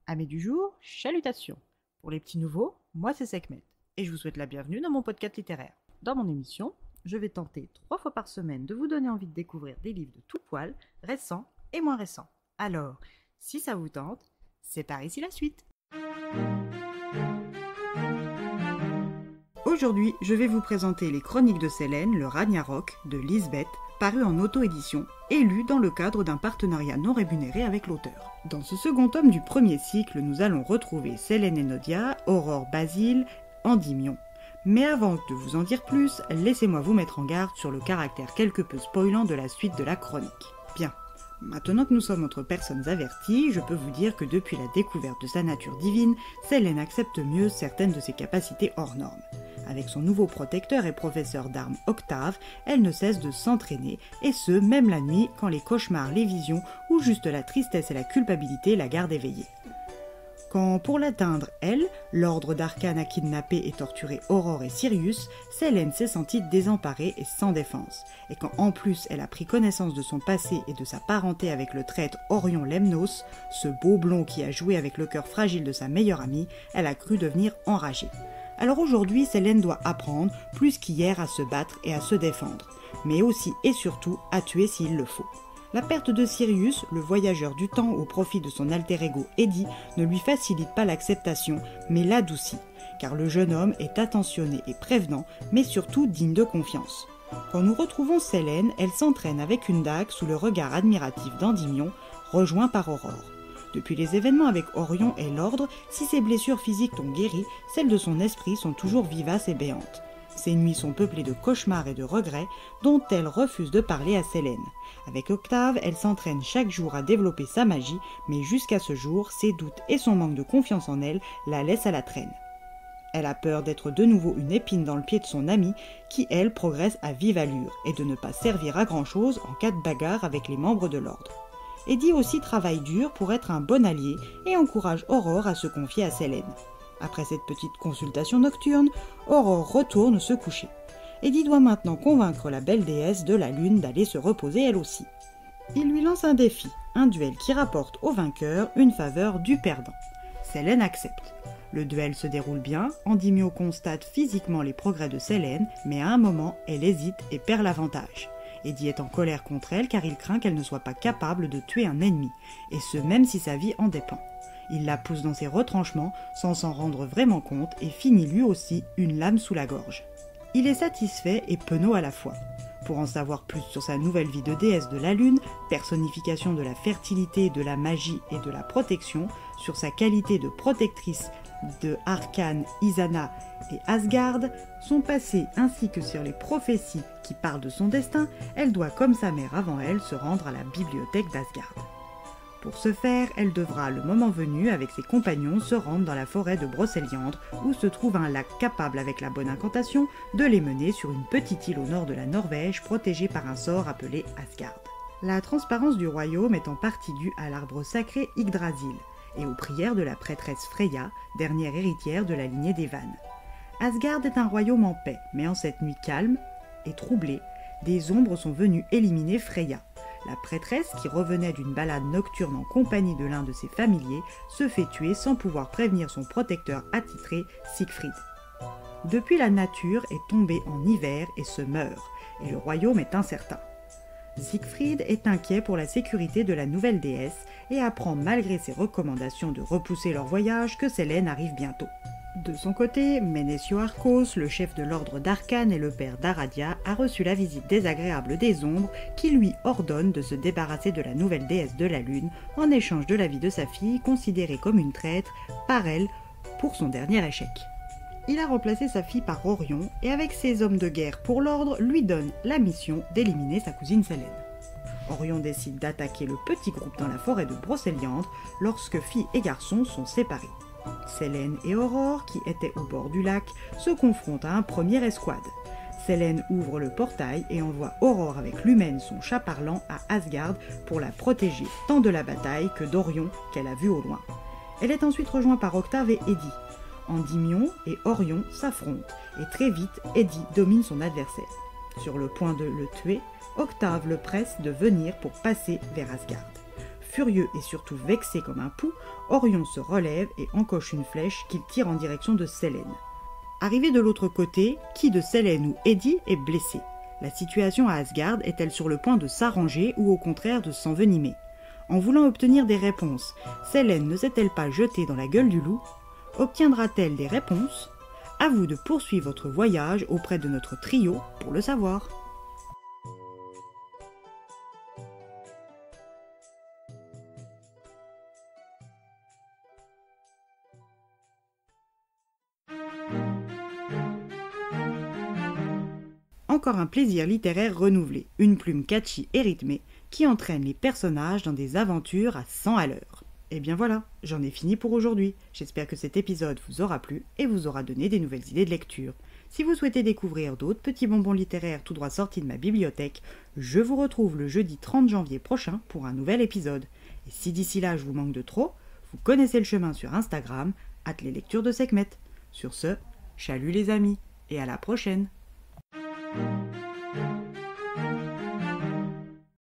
Amis du jour, chalutations. Pour les petits nouveaux, moi c'est Sekhmet et je vous souhaite la bienvenue dans mon podcast littéraire. Dans mon émission, je vais tenter 3 fois par semaine de vous donner envie de découvrir des livres de tout poil, récents et moins récents. Alors, si ça vous tente, c'est par ici la suite. Aujourd'hui, je vais vous présenter les Chroniques de Sélène, le Ragnarok de Lisbeth, paru en auto-édition et lu dans le cadre d'un partenariat non rémunéré avec l'auteur. Dans ce second tome du premier cycle, nous allons retrouver Sélène et Nodia, Aurore, Basile, Endymion. Mais avant de vous en dire plus, laissez-moi vous mettre en garde sur le caractère quelque peu spoilant de la suite de la chronique. Bien, maintenant que nous sommes entre personnes averties, je peux vous dire que depuis la découverte de sa nature divine, Sélène accepte mieux certaines de ses capacités hors normes. Avec son nouveau protecteur et professeur d'armes Octave, elle ne cesse de s'entraîner, et ce, même la nuit, quand les cauchemars, les visions, ou juste la tristesse et la culpabilité la gardent éveillée. Quand, pour l'atteindre, elle, l'ordre d'Arcane a kidnappé et torturé Aurore et Sirius, Sélène s'est sentie désemparée et sans défense. Et quand en plus elle a pris connaissance de son passé et de sa parenté avec le traître Orion Lemnos, ce beau blond qui a joué avec le cœur fragile de sa meilleure amie, elle a cru devenir enragée. Alors aujourd'hui, Sélène doit apprendre, plus qu'hier, à se battre et à se défendre, mais aussi et surtout à tuer s'il le faut. La perte de Sirius, le voyageur du temps au profit de son alter ego Eddie, ne lui facilite pas l'acceptation, mais l'adoucit, car le jeune homme est attentionné et prévenant, mais surtout digne de confiance. Quand nous retrouvons Sélène, elle s'entraîne avec une dague sous le regard admiratif d'Endymion, rejoint par Aurore. Depuis les événements avec Orion et l'Ordre, si ses blessures physiques ont guéri, celles de son esprit sont toujours vivaces et béantes. Ses nuits sont peuplées de cauchemars et de regrets, dont elle refuse de parler à Sélène. Avec Octave, elle s'entraîne chaque jour à développer sa magie, mais jusqu'à ce jour, ses doutes et son manque de confiance en elle la laissent à la traîne. Elle a peur d'être de nouveau une épine dans le pied de son amie, qui elle progresse à vive allure, et de ne pas servir à grand chose en cas de bagarre avec les membres de l'Ordre. Eddie aussi travaille dur pour être un bon allié et encourage Aurore à se confier à Sélène. Après cette petite consultation nocturne, Aurore retourne se coucher. Eddie doit maintenant convaincre la belle déesse de la lune d'aller se reposer elle aussi. Il lui lance un défi, un duel qui rapporte au vainqueur une faveur du perdant. Sélène accepte. Le duel se déroule bien, Endymion constate physiquement les progrès de Sélène, mais à un moment, elle hésite et perd l'avantage. Eddie est en colère contre elle car il craint qu'elle ne soit pas capable de tuer un ennemi, et ce même si sa vie en dépend. Il la pousse dans ses retranchements sans s'en rendre vraiment compte et finit lui aussi une lame sous la gorge. Il est satisfait et penaud à la fois. Pour en savoir plus sur sa nouvelle vie de déesse de la lune, personnification de la fertilité, de la magie et de la protection, sur sa qualité de protectrice de Arcane, Isana et Asgard, son passé ainsi que sur les prophéties qui parlent de son destin, elle doit comme sa mère avant elle se rendre à la bibliothèque d'Asgard. Pour ce faire, elle devra, le moment venu, avec ses compagnons, se rendre dans la forêt de Brocéliande, où se trouve un lac capable, avec la bonne incantation, de les mener sur une petite île au nord de la Norvège, protégée par un sort appelé Asgard. La transparence du royaume est en partie due à l'arbre sacré Yggdrasil, et aux prières de la prêtresse Freya, dernière héritière de la lignée des Vannes. Asgard est un royaume en paix, mais en cette nuit calme et troublée, des ombres sont venues éliminer Freya. La prêtresse, qui revenait d'une balade nocturne en compagnie de l'un de ses familiers, se fait tuer sans pouvoir prévenir son protecteur attitré, Siegfried. Depuis, la nature est tombée en hiver et se meurt, et le royaume est incertain. Siegfried est inquiet pour la sécurité de la nouvelle déesse et apprend malgré ses recommandations de repousser leur voyage que Sélène arrive bientôt. De son côté, Ménécio Arcos, le chef de l'ordre d'Arcane et le père d'Aradia, a reçu la visite désagréable des ombres qui lui ordonnent de se débarrasser de la nouvelle déesse de la lune en échange de la vie de sa fille, considérée comme une traître par elle pour son dernier échec. Il a remplacé sa fille par Orion et avec ses hommes de guerre pour l'ordre lui donne la mission d'éliminer sa cousine Sélène. Orion décide d'attaquer le petit groupe dans la forêt de Brocéliande lorsque filles et garçons sont séparés. Sélène et Aurore, qui étaient au bord du lac, se confrontent à un premier escouade. Sélène ouvre le portail et envoie Aurore avec l'humaine, son chat parlant, à Asgard pour la protéger tant de la bataille que d'Orion qu'elle a vu au loin. Elle est ensuite rejointe par Octave et Eddie. Endymion et Orion s'affrontent et très vite Eddie domine son adversaire. Sur le point de le tuer, Octave le presse de venir pour passer vers Asgard. furieux et surtout vexé comme un pou, Orion se relève et encoche une flèche qu'il tire en direction de Sélène. Arrivé de l'autre côté, qui de Sélène ou Eddie est blessé? La situation à Asgard est-elle sur le point de s'arranger ou au contraire de s'envenimer? En voulant obtenir des réponses, Sélène ne s'est-elle pas jetée dans la gueule du loup? Obtiendra-t-elle des réponses? À vous de poursuivre votre voyage auprès de notre trio pour le savoir. Encore un plaisir littéraire renouvelé, une plume catchy et rythmée qui entraîne les personnages dans des aventures à 100 à l'heure. Et bien voilà, j'en ai fini pour aujourd'hui. J'espère que cet épisode vous aura plu et vous aura donné des nouvelles idées de lecture. Si vous souhaitez découvrir d'autres petits bonbons littéraires tout droit sortis de ma bibliothèque, je vous retrouve le jeudi 30 janvier prochain pour un nouvel épisode. Et si d'ici là je vous manque de trop, vous connaissez le chemin sur Instagram, @leslecturesdeSekhmet. Sur ce, chalut les amis, et à la prochaine!